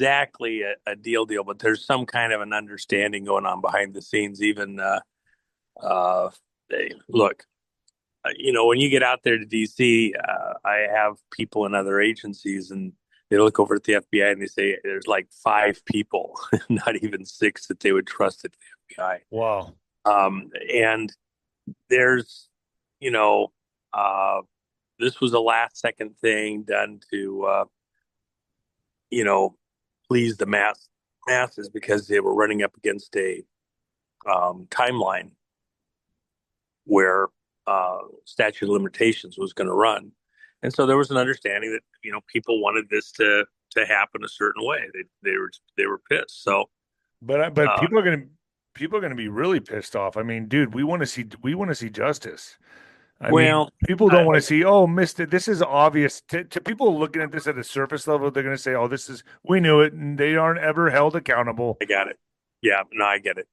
exactly a deal, but there's some kind of an understanding going on behind the scenes. Even uh, look, when you get out there to DC, I have people in other agencies, and they look over at the FBI and they say there's like five people, not even six, that they would trust at the FBI. Wow. And there's, you know, uh, this was a last second thing done to, you know, please the masses because they were running up against a timeline where statute of limitations was going to run. And so there was an understanding that, people wanted this to happen a certain way. They were pissed. So, But uh, people are gonna be really pissed off. I mean, dude, we want to see justice. I mean, well, people don't want to I, see, oh, missed it. This is obvious. To people looking at this at a surface level, they're going to say, oh, we knew it, and they aren't ever held accountable. I got it. Yeah, no, I get it.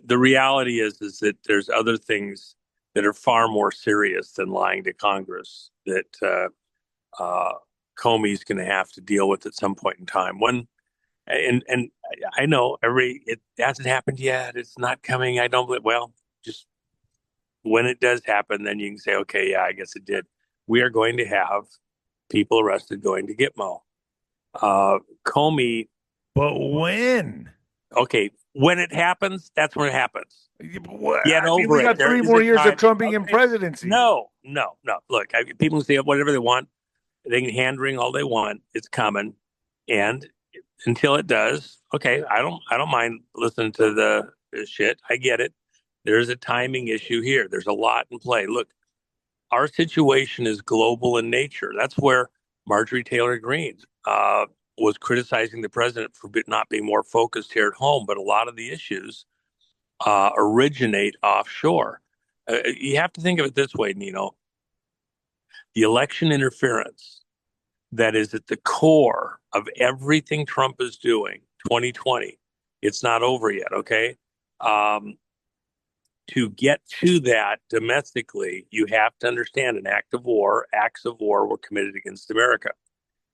The reality is that there's other things that are far more serious than lying to Congress that uh, Comey's going to have to deal with at some point in time. And I know it hasn't happened yet. It's not coming. I don't believe. Well, just when it does happen, then you can say, okay, yeah, I guess it did. We are going to have people arrested going to Gitmo. Comey, But when? okay, when it happens, that's when it happens. Get I mean, over we it. got There three is more a years of time. Trump being in Okay, presidency. no, no, no. Look, people can say whatever they want. They can hand wring all they want. It's coming, and until it does, okay, I don't mind listening to the shit. I get it. There's a timing issue here. There's a lot in play. Look, our situation is global in nature. That's where Marjorie Taylor Greene was criticizing the president for not being more focused here at home. But a lot of the issues originate offshore. You have to think of it this way, Nino. The election interference that is at the core of everything Trump is doing, 2020, it's not over yet, okay? Um, to get to that domestically, you have to understand acts of war were committed against America.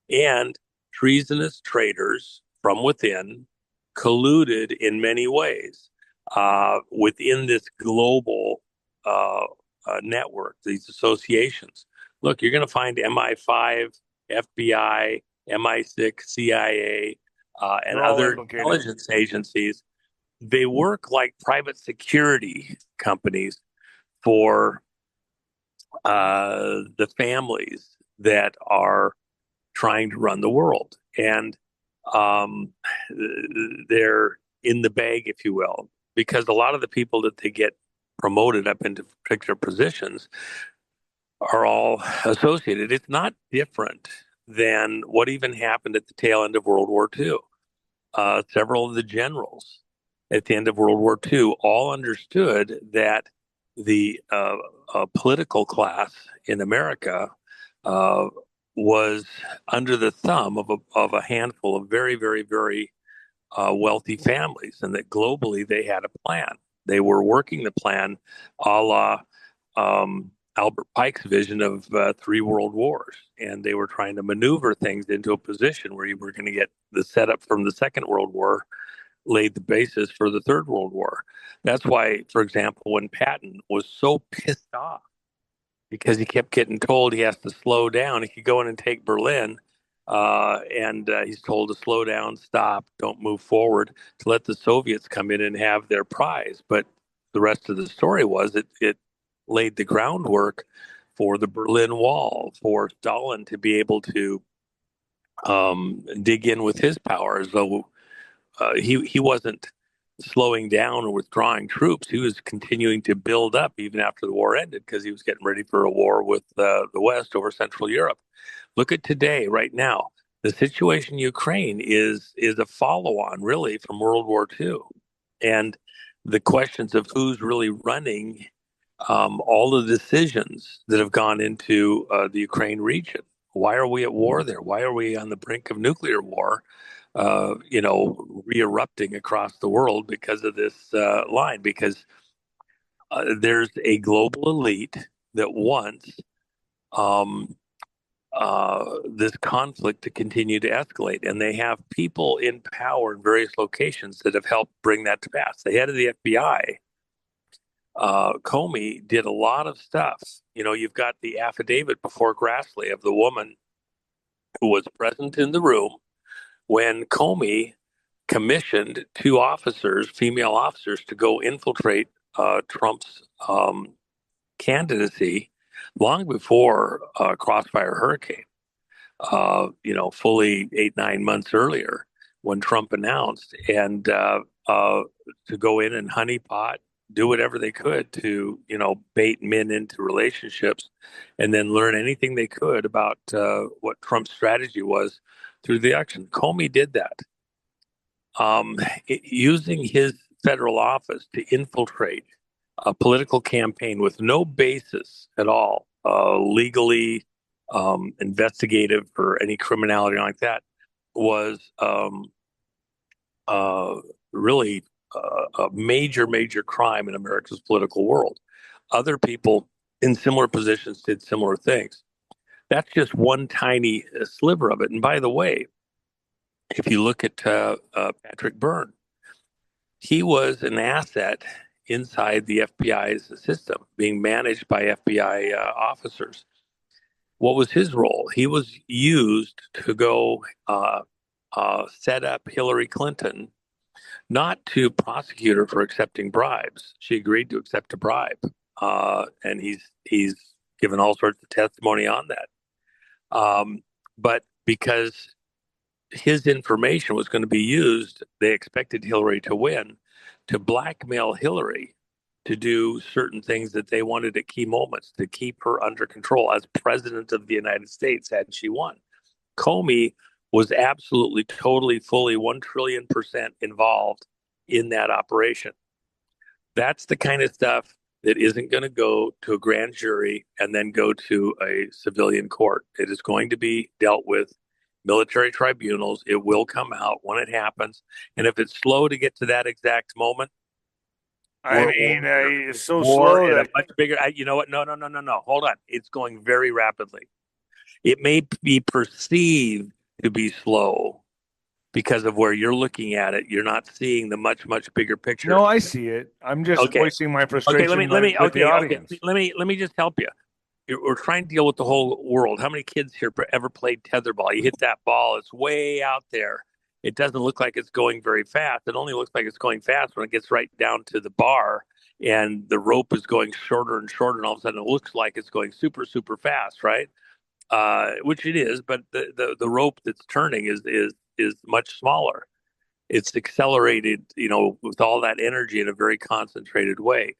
And treasonous traitors from within colluded in many ways within this global network, these associations. Look, you're going to find MI5, FBI, MI6, CIA, and They're all other implicated. intelligence agencies. They work like private security companies for the families that are trying to run the world. And um, they're in the bag, if you will, because a lot of the people that they get promoted up into particular positions are all associated. It's not different than what even happened at the tail end of World War II. Several of the generals at the end of World War II all understood that the political class in America uh, was under the thumb of a handful of very, very, very wealthy families, and that globally they had a plan. They were working the plan a la Albert Pike's vision of three world wars. And they were trying to maneuver things into a position where you were going to get the setup from the Second World War laid the basis for the Third World War. That's why, for example, when Patton was so pissed off because he kept getting told he has to slow down. He could go in and take Berlin, and he's told to slow down, stop, don't move forward, to let the Soviets come in and have their prize. But the rest of the story was it laid the groundwork for the Berlin Wall, for Stalin to be able to dig in with his power, as though he wasn't slowing down or withdrawing troops. He was continuing to build up even after the war ended because he was getting ready for a war with the West over Central Europe. Look at today, right now. The situation in Ukraine is a follow-on, really, from World War II, and the questions of who's really running all the decisions that have gone into the Ukraine region. Why are we at war there? Why are we on the brink of nuclear war? Re-erupting across the world because of this line. Because there's a global elite that wants um, this conflict to continue to escalate. And they have people in power in various locations that have helped bring that to pass. The head of the FBI, Comey, did a lot of stuff. You've got the affidavit before Grassley of the woman who was present in the room when Comey commissioned two officers, female officers, to go infiltrate Trump's candidacy long before Crossfire Hurricane. Fully 8, 9 months earlier when Trump announced, and to go in and honeypot, do whatever they could to, bait men into relationships, and then learn anything they could about what Trump's strategy was through the election. Comey did that, using his federal office to infiltrate a political campaign with no basis at all, legally, investigative or any criminality like that, was really a major, major crime in America's political world. Other people in similar positions did similar things. That's just one tiny sliver of it. And by the way, if you look at Patrick Byrne, he was an asset inside the FBI's system, being managed by FBI officers. What was his role? He was used to go set up Hillary Clinton, not to prosecute her for accepting bribes. She agreed to accept a bribe, and he's given all sorts of testimony on that. But because his information was going to be used, they expected Hillary to win, to blackmail Hillary to do certain things that they wanted at key moments to keep her under control as president of the United States had she won. Comey was absolutely, totally, fully 1 trillion% involved in that operation. That's the kind of stuff that isn't going to go to a grand jury and then go to a civilian court. It is going to be dealt with military tribunals. It will come out when it happens. And if it's slow to get to that exact moment, it's so slow at that a much bigger. You know what? No, no, no, no, no. Hold on. It's going very rapidly. It may be perceived to be slow because of where you're looking at it. You're not seeing the much, much bigger picture. no, I see it. I'm just Okay. voicing my frustration Let me. with the audience. Let me just help you. We're trying to deal with the whole world. How many kids here ever played tetherball? You hit that ball, it's way out there. It doesn't look like it's going very fast. It only looks like it's going fast when it gets right down to the bar and the rope is going shorter and shorter, and all of a sudden it looks like it's going super, super fast, right? Which it is, but the rope that's turning is much smaller. It's accelerated, with all that energy in a very concentrated way.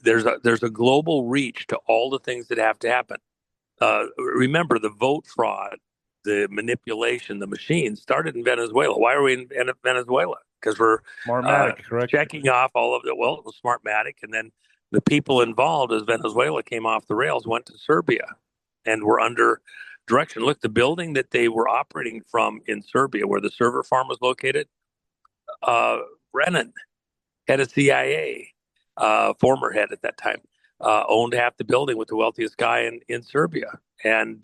There's a global reach to all the things that have to happen. Remember, the vote fraud, the manipulation, the machines started in Venezuela. Why are we in Venezuela? Because we're checking off all of it. Well, it was Smartmatic, and then the people involved, as Venezuela came off the rails, went to Serbia and were under direction. Look, the building that they were operating from in Serbia, where the server farm was located, Brennan, head of CIA, former head at that time, owned half the building with the wealthiest guy in Serbia, and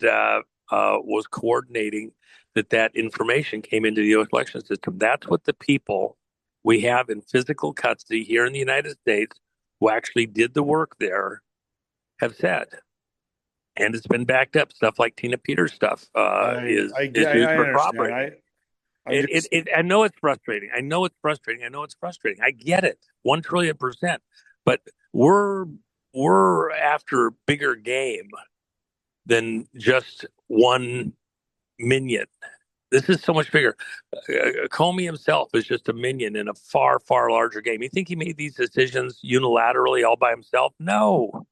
was coordinating that information came into the U.S. election system. That's what the people we have in physical custody here in the United States who actually did the work there have said. And it's been backed up. Stuff like Tina Peters' stuff is used for corroborating. I know it's frustrating. I know it's frustrating. I get it, 1 trillion%. But we're after bigger game than just one minion. This is so much bigger. Comey himself is just a minion in a far, far larger game. You think he made these decisions unilaterally all by himself? No.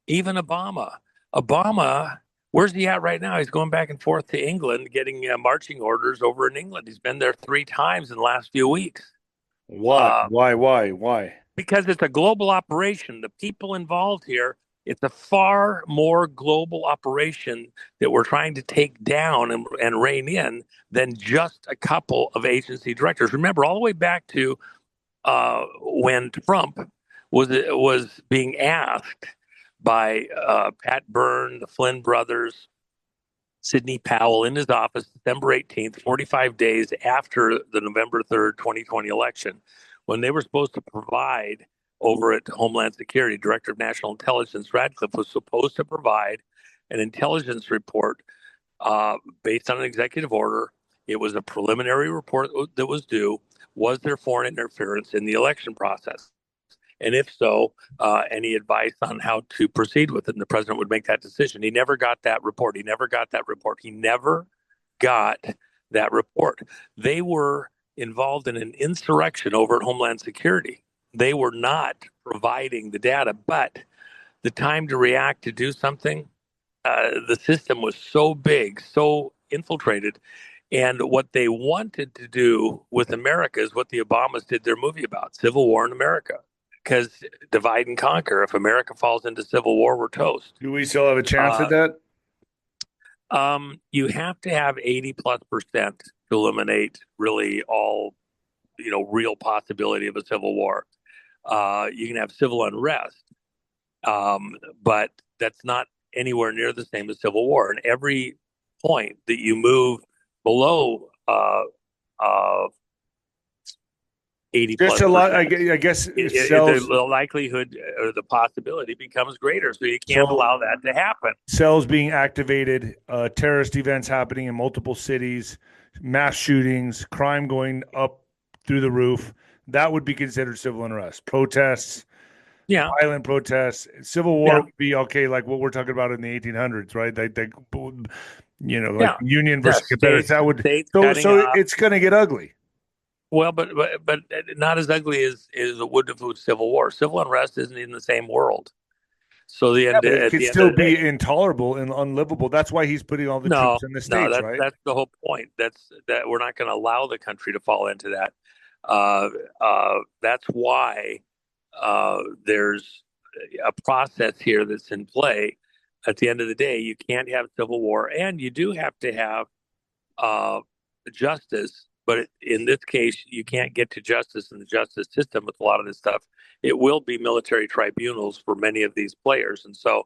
Even Obama, where's he at right now? He's going back and forth to England, getting marching orders over in England. He's been there 3 times in the last few weeks. Why? Why? Because it's a global operation. The people involved here, it's a far more global operation that we're trying to take down and rein in than just a couple of agency directors. Remember, all the way back to when Trump was being asked by Pat Byrne, the Flynn brothers, Sidney Powell in his office December 18th, 45 days after the November 3rd, 2020 election, when they were supposed to provide over at Homeland Security, Director of National Intelligence Radcliffe was supposed to provide an intelligence report based on an executive order. It was a preliminary report that was due. Was there foreign interference in the election process? And if so, any advice on how to proceed with it? And the president would make that decision. He never got that report. He never got that report. He never got that report. They were involved in an insurrection over at Homeland Security. They were not providing the data, but the time to react to do something, the system was so big, so infiltrated. And what they wanted to do with America is what the Obamas did their movie about, civil war in America. Because divide and conquer. If America falls into civil war, we're toast. Do we still have a chance at Uh, that? you have to have 80+% to eliminate really all, real possibility of a civil war. You can have civil unrest, but that's not anywhere near the same as civil war. And every point that you move below uh, 80 Just plus a lot. I, percent, gu- I guess cells. the likelihood or the possibility becomes greater. So you can't So allow that to happen. cells being activated, terrorist events happening in multiple cities, mass shootings, crime going up through the roof. That would be considered civil unrest. Protests, Yeah, violent protests. Civil war yeah, would be okay, like what we're talking about in the 1800s, right? Like yeah, Union yeah. versus Confederates. That would States so cutting so off. it's going to get ugly. Well, but not as ugly as the would have civil war. Civil unrest isn't in the same world. So Yeah, but it at could the end of still the be day, intolerable and unlivable. That's why he's putting all the no, troops in the no, states, right? that's the whole point. That we're not going to allow the country to fall into that. Uh, that's why there's a process here that's in play. At the end of the day, you can't have civil war, and you do have to have uh, justice. But in this case, you can't get to justice in the justice system with a lot of this stuff. It will be military tribunals for many of these players. And so,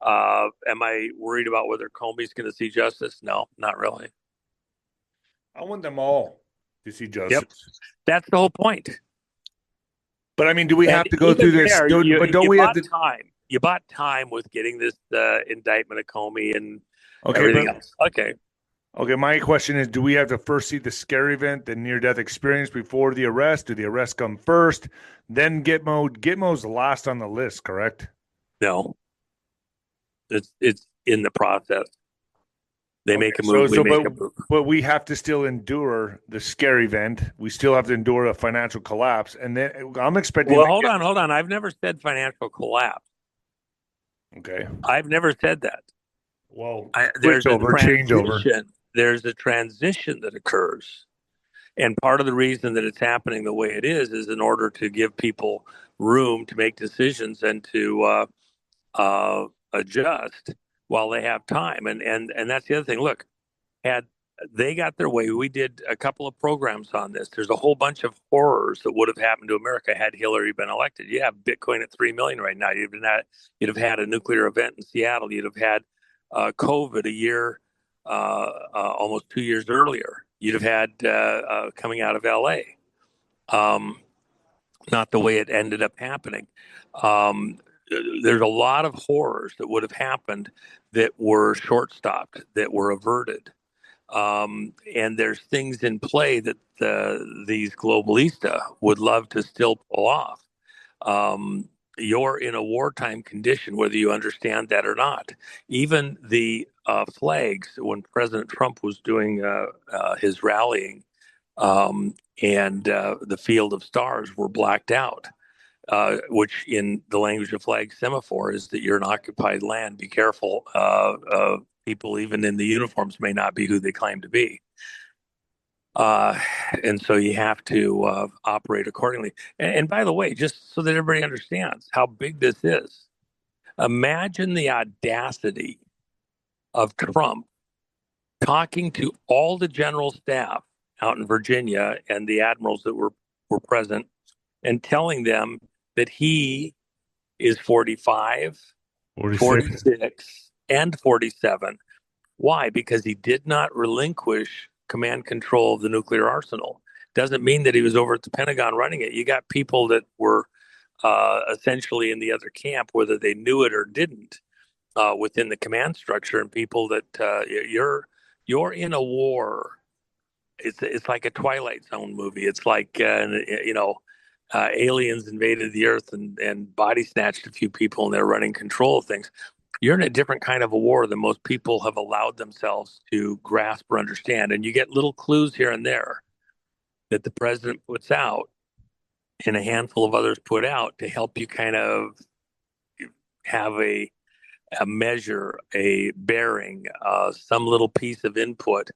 am I worried about whether Comey's going to see justice? No, not really. I want them all to see Yep. justice. That's the whole point. But I mean, do we And have to go even through this? there, But don't you we have bought to? time. You bought time with getting this indictment of Comey and Okay, everything else. Okay. okay. My question is: do we have to first see the scary event, the near-death experience before the arrest? Do the arrest come first, then Gitmo? Gitmo's last on the list, correct? No, it's in the process. They Okay, make a move. We make but a move. we have to still endure the scary event. We still have to endure a financial collapse, and then I'm expecting. Well, hold on. I've never said financial collapse. Okay. I've never said that. Well, There's a changeover. transition. There's a transition that occurs, and part of the reason that it's happening the way it is in order to give people room to make decisions and to adjust while they have time. And that's the other thing. Look, had they got their way, we did a couple of programs on this. There's a whole bunch of horrors that would have happened to America had Hillary been elected. You have Bitcoin at 3 million right now. You'd have had a nuclear event in Seattle. You'd have had COVID a year, almost 2 years earlier. You'd have had coming out of LA. Um, Not the way it ended up happening. Um, there's a lot of horrors that would have happened that were short stopped, that were averted. And there's things in play that these globalista would love to still pull off. You're in a wartime condition, whether you understand that or not. Even the flags, when President Trump was doing his rallying, and the field of stars were blacked out, which in the language of flag semaphore is that you're in occupied land. Be careful. People, even in the uniforms, may not be who they claim to be. Uh, and so you have to operate accordingly. And by the way, just so that everybody understands how big this is, imagine the audacity of Trump talking to all the general staff out in Virginia and the admirals that were present and telling them that he is 45 46. 46, and 47. Why? Because he did not relinquish command control of the nuclear arsenal. Doesn't mean that he was over at the Pentagon running it. You got people that were essentially in the other camp, whether they knew it or didn't, within the command structure, and people that you're in a war. It's like a Twilight Zone movie. It's like aliens invaded the Earth and body snatched a few people, and they're running control of things. You're in a different kind of a war than most people have allowed themselves to grasp or understand. And you get little clues here and there that the president puts out and a handful of others put out to help you kind of have a measure, a bearing, some little piece of input.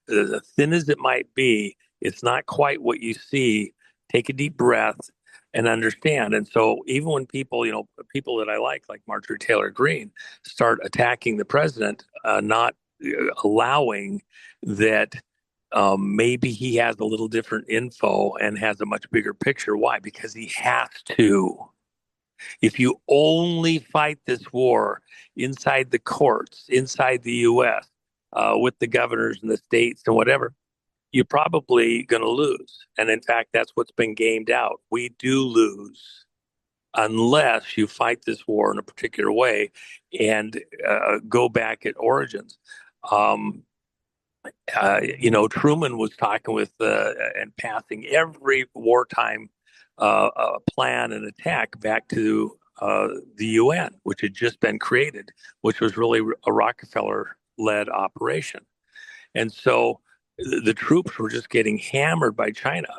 As thin as it might be, it's not quite what you see. Take a deep breath and understand. And so even when people, people that I like Marjorie Taylor Greene, start attacking the president, not allowing that maybe he has a little different info and has a much bigger picture. Why? Because he has to. If you only fight this war inside the courts, inside the U.S., with the governors and the states and whatever, you're probably going to lose. And in fact, that's what's been gamed out. We do lose unless you fight this war in a particular way and go back at origins. Truman was talking with and passing every wartime plan and attack back to the UN, which had just been created, which was really a Rockefeller-led operation. And so the troops were just getting hammered by China.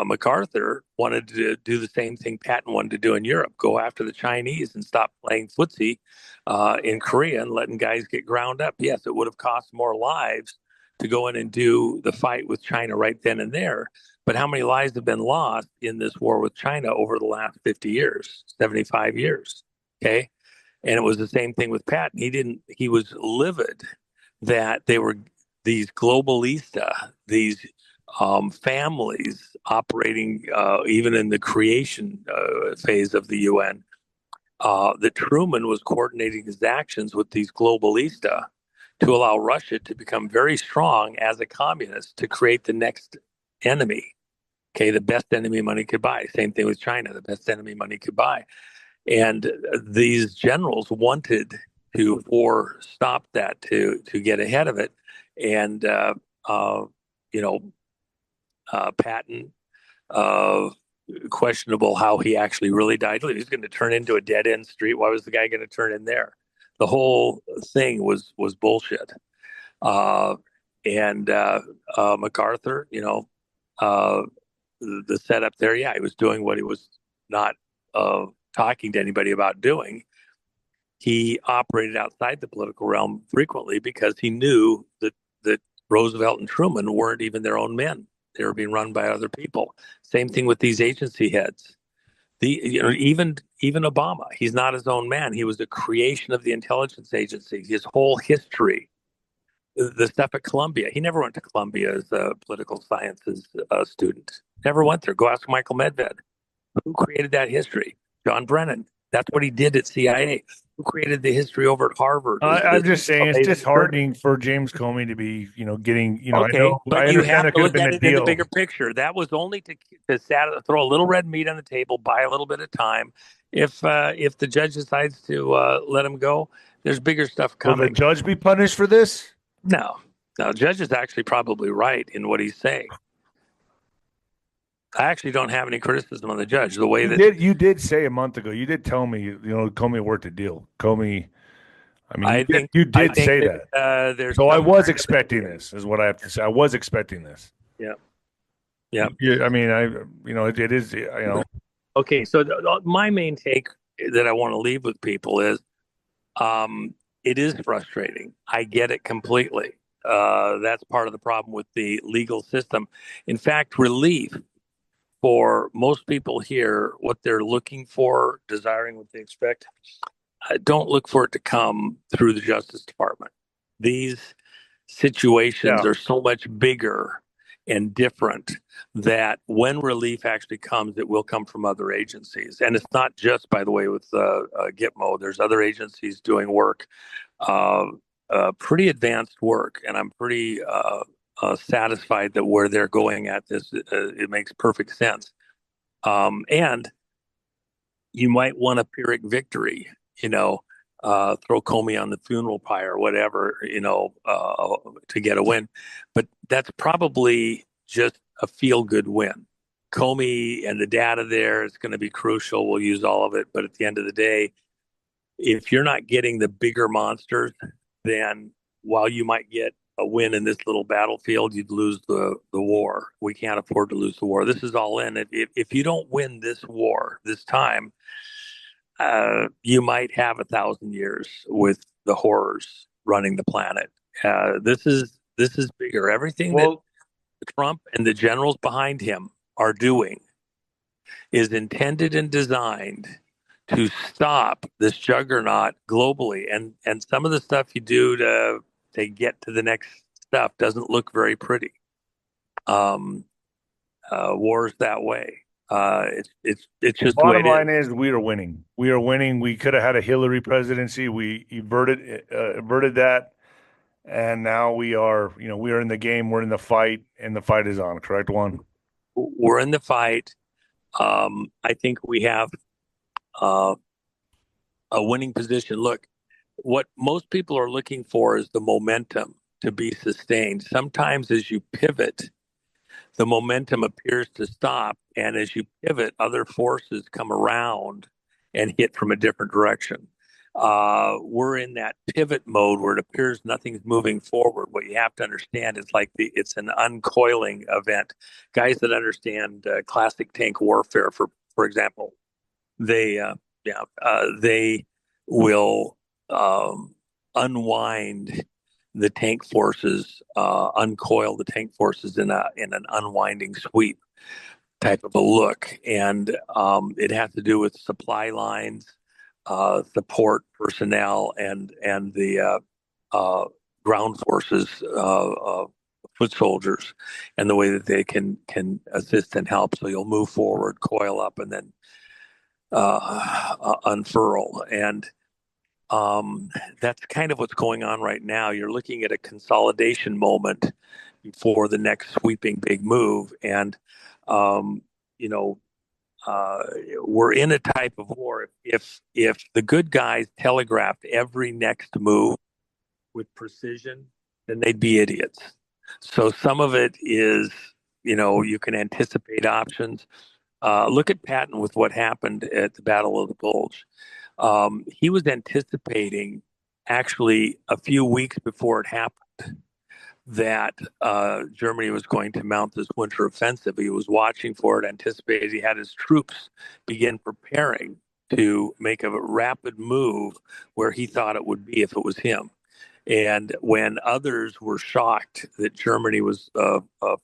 MacArthur wanted to do the same thing Patton wanted to do in Europe, go after the Chinese and stop playing footsie in Korea and letting guys get ground up. Yes, it would have cost more lives to go in and do the fight with China right then and there. But how many lives have been lost in this war with China over the last 50 years, 75 years? Okay. And it was the same thing with Patton. He was livid that they were these globalista, these families operating even in the creation phase of the UN, that Truman was coordinating his actions with these globalista to allow Russia to become very strong as a communist to create the next enemy. Okay, the best enemy money could buy. Same thing with China, the best enemy money could buy. And these generals wanted to stop that, to get ahead of it. And Patton, questionable how he actually really died. He was going to turn into a dead end street. Why was the guy going to turn in there? The whole thing was bullshit. And MacArthur, the setup there, yeah, he was doing what he was not talking to anybody about doing. He operated outside the political realm frequently because he knew that Roosevelt and Truman weren't even their own men. They were being run by other people. Same thing with these agency heads. Even Obama, he's not his own man. He was a creation of the intelligence agency. His whole history, the stuff at Columbia. He never went to Columbia as a political sciences student. Never went there. Go ask Michael Medved. Who created that history? John Brennan. That's what he did at CIA. Who created the history over at Harvard? I'm just saying it's disheartening for James Comey to be, getting, okay, but I you understand have it to could have look been at a it in the deal. bigger picture. That was only to throw a little red meat on the table, buy a little bit of time. If the judge decides to let him go, there's bigger stuff Will the coming. judge be punished for this? No, the judge is actually probably right in what he's saying. I actually don't have any criticism on the judge. The way You did say a month ago, you did tell me, Comey worked a deal. Comey, I mean, you did say that. There's so I was expecting this, is what I have to say. I was expecting this. Yeah. Yeah. I mean, it is, Okay, so my main take that I want to leave with people is, it is frustrating. I get it completely. That's part of the problem with the legal system. In fact, relief for most people here, what they're looking for, desiring what they expect, don't look for it to come through the Justice Department. These situations are so much bigger and different, that when relief actually comes, it will come from other agencies. And it's not just, by the way, with Gitmo. There's other agencies doing work, uh, pretty advanced work, and I'm pretty satisfied that where they're going at this, it makes perfect sense. And you might want a Pyrrhic victory, you know, throw Comey on the funeral pyre or whatever, to get a win. But that's probably just a feel good win. Comey and the data there is going to be crucial. We'll use all of it. But at the end of the day, if you're not getting the bigger monsters, then while you might get a win in this little battlefield, you'd lose the war. We can't afford to lose the war. This is all in. If you don't win this war this time, you might have 1,000 years with the horrors running the planet. This is bigger. Everything that Well, Trump and the generals behind him are doing is intended and designed to stop this juggernaut globally. And some of the stuff you do to get to the next stuff doesn't look very pretty. Um, Wars that way. It's just the way bottom it is. line is we are winning. We are winning. We could have had a Hillary presidency. We averted that, and now we are, we are in the game. We're in the fight, and the fight is on. Correct, Juan? We're in the fight. I think we have uh, a winning position. Look, what most people are looking for is the momentum to be sustained. Sometimes as you pivot, the momentum appears to stop. And as you pivot, other forces come around and hit from a different direction. We're in that pivot mode where it appears nothing's moving forward. What you have to understand is like it's an uncoiling event. Guys that understand classic tank warfare, for example, they they will unwind the tank forces, uncoil the tank forces in an unwinding sweep type of a look, and it has to do with supply lines, support personnel, and the ground forces, foot soldiers, and the way that they can assist and help. So you'll move forward, coil up, and then unfurl. And that's kind of what's going on right now. You're looking at a consolidation moment before the next sweeping big move. And, um, you know, uh, we're in a type of war. If the good guys telegraphed every next move with precision, then they'd be idiots. So some of it is, you can anticipate options. Look at Patton with what happened at the Battle of the Bulge. He was anticipating, actually a few weeks before it happened, that Germany was going to mount this winter offensive. He was watching for it, anticipated. He had his troops begin preparing to make a rapid move where he thought it would be if it was him. And when others were shocked that Germany was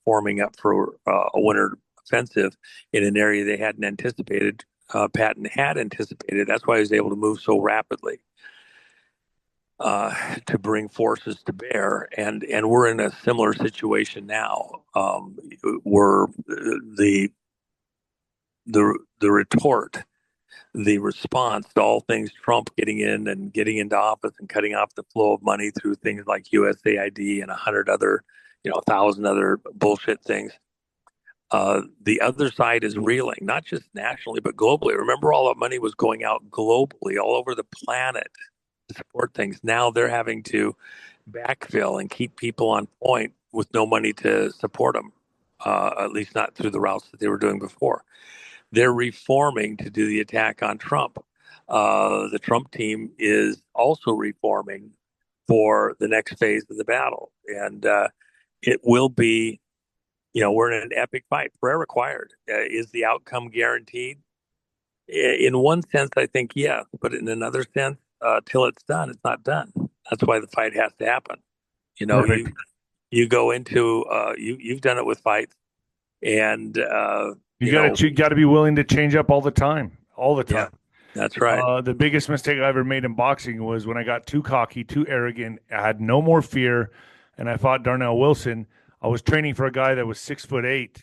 forming up for a winter offensive in an area they hadn't anticipated, Patton had anticipated. That's why he was able to move so rapidly to bring forces to bear. And we're in a similar situation now. We're the retort, the response to all things Trump getting in and getting into office and cutting off the flow of money through things like USAID and 100 other, 1,000 other bullshit things. The other side is reeling, not just nationally, but globally. Remember, all that money was going out globally, all over the planet to support things. Now they're having to backfill and keep people on point with no money to support them, at least not through the routes that they were doing before. They're reforming to do the attack on Trump. The Trump team is also reforming for the next phase of the battle. And it will be, we're in an epic fight. Prayer required. Is the outcome guaranteed? In one sense, I think yes, but in another sense, till it's done, it's not done. That's why the fight has to happen. Perfect. You go into you've done it with fights, and You got to be willing to change up all the time, all the yeah, time. that's right. The biggest mistake I ever made in boxing was when I got too cocky, too arrogant. I had no more fear, and I fought Darnell Wilson. I was training for a guy that was 6'8",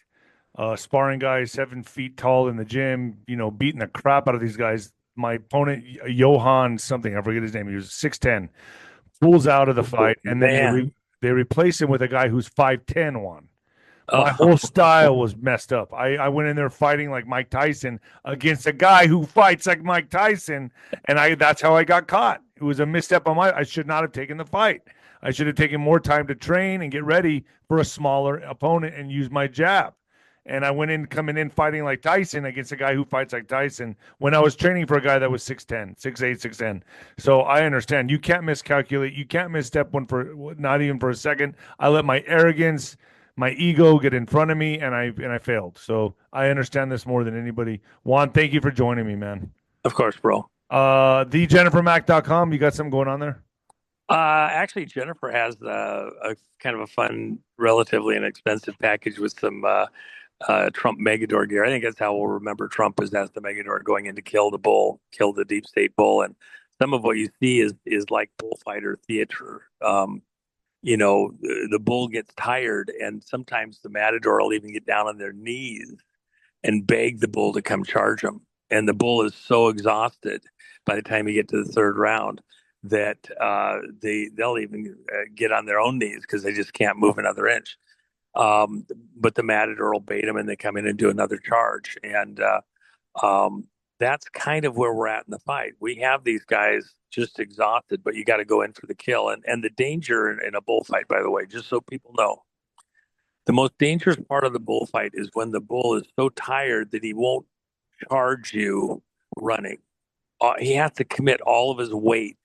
sparring guy 7 feet tall in the gym, beating the crap out of these guys. My opponent, Johan something, I forget his name. He was 6'10", pulls out of the Oh, fight, and then man. they replace him with a guy who's 5'10" one. My whole style Oh, was messed up. I went in there fighting like Mike Tyson against a guy who fights like Mike Tyson, and that's how I got caught. It was a misstep on my. I should not have taken the fight. I should have taken more time to train and get ready for a smaller opponent and use my jab. And I went in coming in fighting like Tyson against a guy who fights like Tyson when I was training for a guy that was 6'10", 6'8", 6'10". So I understand. You can't miscalculate. You can't misstep one for not even for a second. I let my arrogance, my ego get in front of me, and I failed. So I understand this more than anybody. Juan, thank you for joining me, man. of course, bro. TheJenniferMac.com. You got something going on there? Actually, Jennifer has a kind of a fun, relatively inexpensive package with some Trump Megador gear. I think that's how we'll remember Trump is as the Megador going in to kill the bull, kill the deep state bull, and some of what you see is like bullfighter theater. The bull gets tired, and sometimes the matador will even get down on their knees and beg the bull to come charge him. And the bull is so exhausted by the time you get to the third round that they'll even get on their own knees because they just can't move another inch. But the matador will bait them, and they come in and do another charge. And that's kind of where we're at in the fight. We have these guys just exhausted, but you got to go in for the kill. And the danger in a bullfight, by the way, just so people know, the most dangerous part of the bullfight is when the bull is so tired that he won't charge you running. He has to commit all of his weight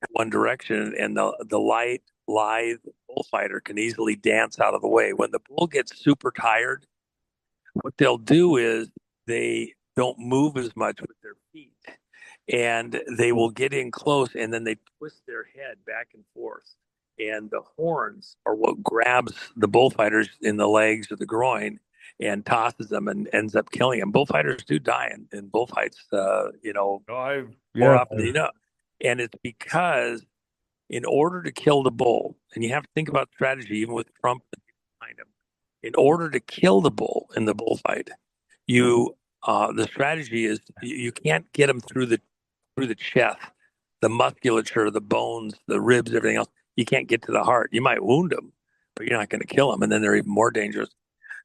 in one direction, and the light, lithe bullfighter can easily dance out of the way. When the bull gets super tired, what they'll do is they don't move as much with their feet, and they will get in close, and then they twist their head back and forth. And the horns are what grabs the bullfighters in the legs or the groin and tosses them and ends up killing them. Bullfighters do die in bullfights, Oh, I more yeah. often than you know. And it's because in order to kill the bull, and you have to think about strategy, even with Trump behind him, in order to kill the bull in the bullfight, the strategy is you can't get him through the chest, the musculature, the bones, the ribs, everything else. You can't get to the heart. You might wound him, but you're not going to kill him, and then they're even more dangerous.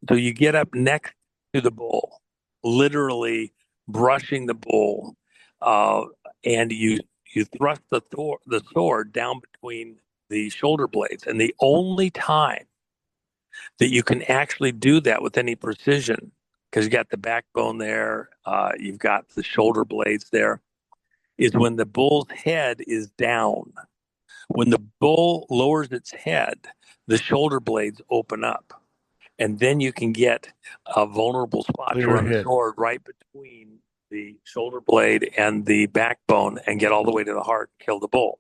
So you get up next to the bull, literally brushing the bull, uh, and you thrust the sword down between the shoulder blades. And the only time that you can actually do that with any precision, because you got the backbone there, you've got the shoulder blades there, is when the bull's head is down. When the bull lowers its head, the shoulder blades open up. And then you can get a vulnerable spot to Clear run the hit. sword right between the shoulder blade and the backbone and get all the way to the heart and kill the bull.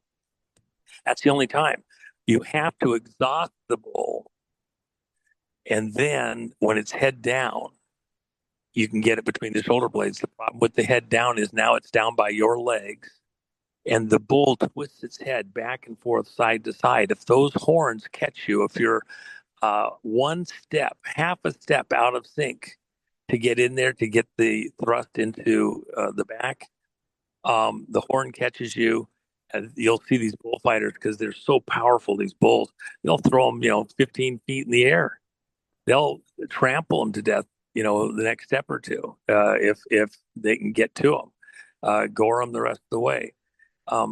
That's the only time. You have to exhaust the bull. And then when it's head down, you can get it between the shoulder blades. The problem with the head down is now it's down by your legs, and the bull twists its head back and forth, side to side. If those horns catch you, if you're one step, half a step out of sync to get in there to get the thrust into the back, the horn catches you. And you'll see these bullfighters because they're so powerful. These bulls, they'll throw them, 15 feet in the air. They'll trample them to death, the next step or two, if they can get to them, gore them the rest of the way.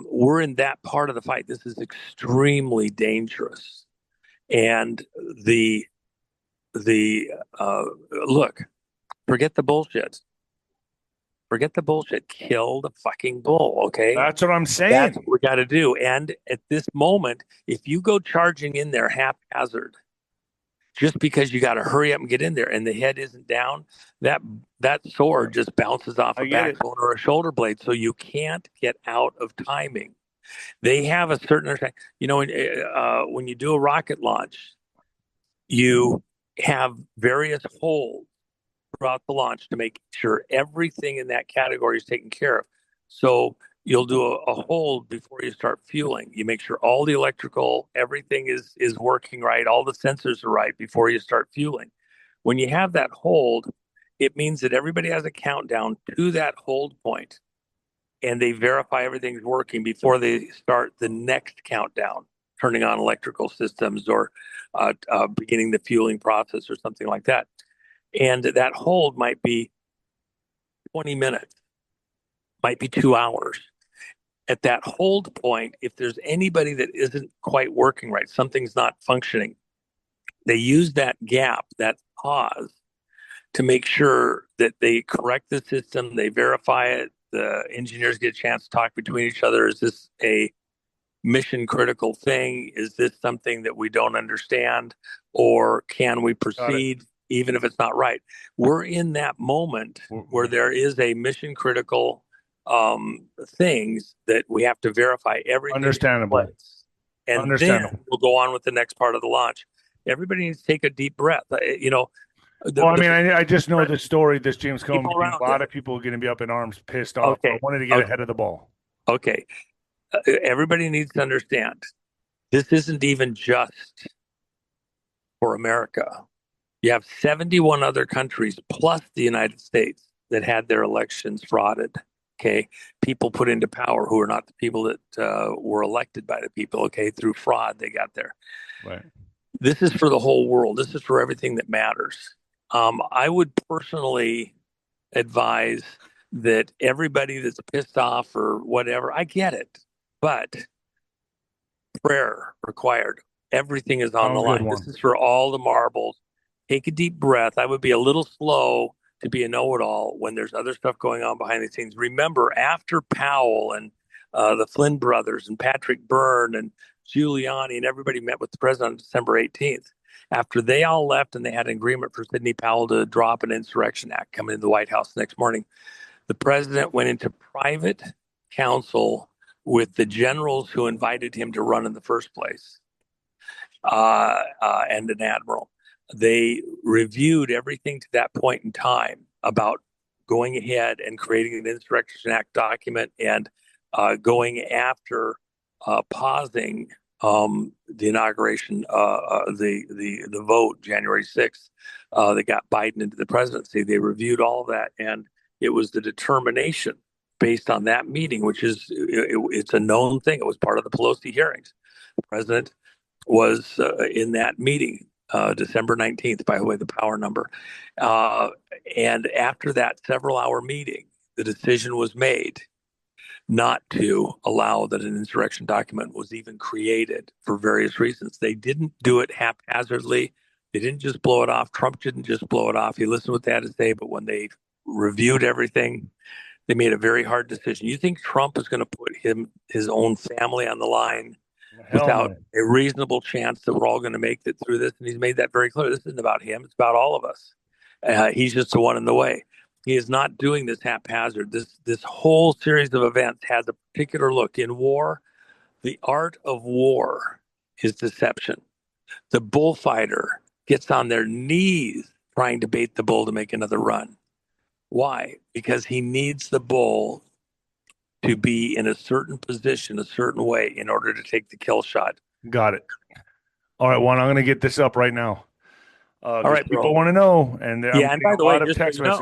We're in that part of the fight. This is extremely dangerous, and the the look, forget the bullshit. Forget the bullshit. Kill the fucking bull, okay? That's what I'm That's saying. what we got to do. And at this moment, if you go charging in there haphazard, just because you got to hurry up and get in there, and the head isn't down, that sword just bounces off I a get it. backbone or a shoulder blade, so you can't get out of timing. They have a certain, when you do a rocket launch, you have various holes throughout the launch to make sure everything in that category is taken care of. So you'll do a hold before you start fueling. You make sure all the electrical, everything is working right, all the sensors are right before you start fueling. When you have that hold, it means that everybody has a countdown to that hold point, and they verify everything's working before they start the next countdown, turning on electrical systems or beginning the fueling process or something like that. And that hold might be 20 minutes, might be 2 hours. At that hold point, if there's anybody that isn't quite working right, something's not functioning, they use that gap, that pause, to make sure that they correct the system, they verify it, the engineers get a chance to talk between each other. Is this a mission critical thing? Is this something that we don't understand? Or can we Got it. proceed even if it's not right? We're in that moment where there is a mission critical things that we have to verify everything's in Understandable. place. And then Understandable. we'll go on with the next part of the launch. Everybody needs to take a deep breath. Well, I The mean, I just know the story, this James people Comey thing. around A you. lot of people are going to be up in arms, pissed off. So I Okay. wanted to get Okay. ahead of the ball. Okay. Everybody needs to understand this isn't even just for America. You have 71 other countries plus the United States that had their elections frauded. Okay. People put into power who are not the people that were elected by the people. Okay. Through fraud, they got there. Right. This is for the whole world. This is for everything that matters. I would personally advise that everybody that's pissed off or whatever, I get it, but prayer required. Everything is on the Sounds good, line. This one. is for all the marbles. Take a deep breath. I would be a little slow to be a know-it-all when there's other stuff going on behind the scenes. Remember, after Powell and the Flynn brothers and Patrick Byrne and Giuliani and everybody met with the president on December 18th, after they all left and they had an agreement for Sidney Powell to drop an insurrection act coming into the White House the next morning, the president went into private council with the generals who invited him to run in the first place, and an admiral. They reviewed everything to that point in time about going ahead and creating an Insurrection Act document and going after pausing the inauguration, the vote January 6th that got Biden into the presidency. They reviewed all of that, and it was the determination based on that meeting, which is it's a known thing. It was part of the Pelosi hearings. The president was in that meeting, December 19th, by the way, the power number. Uh, and after that several hour meeting, the decision was made not to allow that an insurrection document was even created for various reasons. They didn't do it haphazardly. They didn't just blow it off. Trump didn't just blow it off. He listened to what they had to say, but when they reviewed everything, they made a very hard decision. You think Trump is going to put his own family on the line Hell without no. a reasonable chance that we're all going to make it through this? And he's made that very clear. This isn't about him. It's about all of us. He's just the one in the way. He is not doing this haphazard. This whole series of events has a particular look. In war, the art of war is deception. The bullfighter gets on their knees trying to bait the bull to make another run. Why? Because he needs the bull to be in a certain position, a certain way, in order to take the kill shot. Got it. All right, Juan, I'm going to get this up right now All because right, people bro. want to know, and I'm Yeah, and getting by a the way, lot of just so text you know, messages.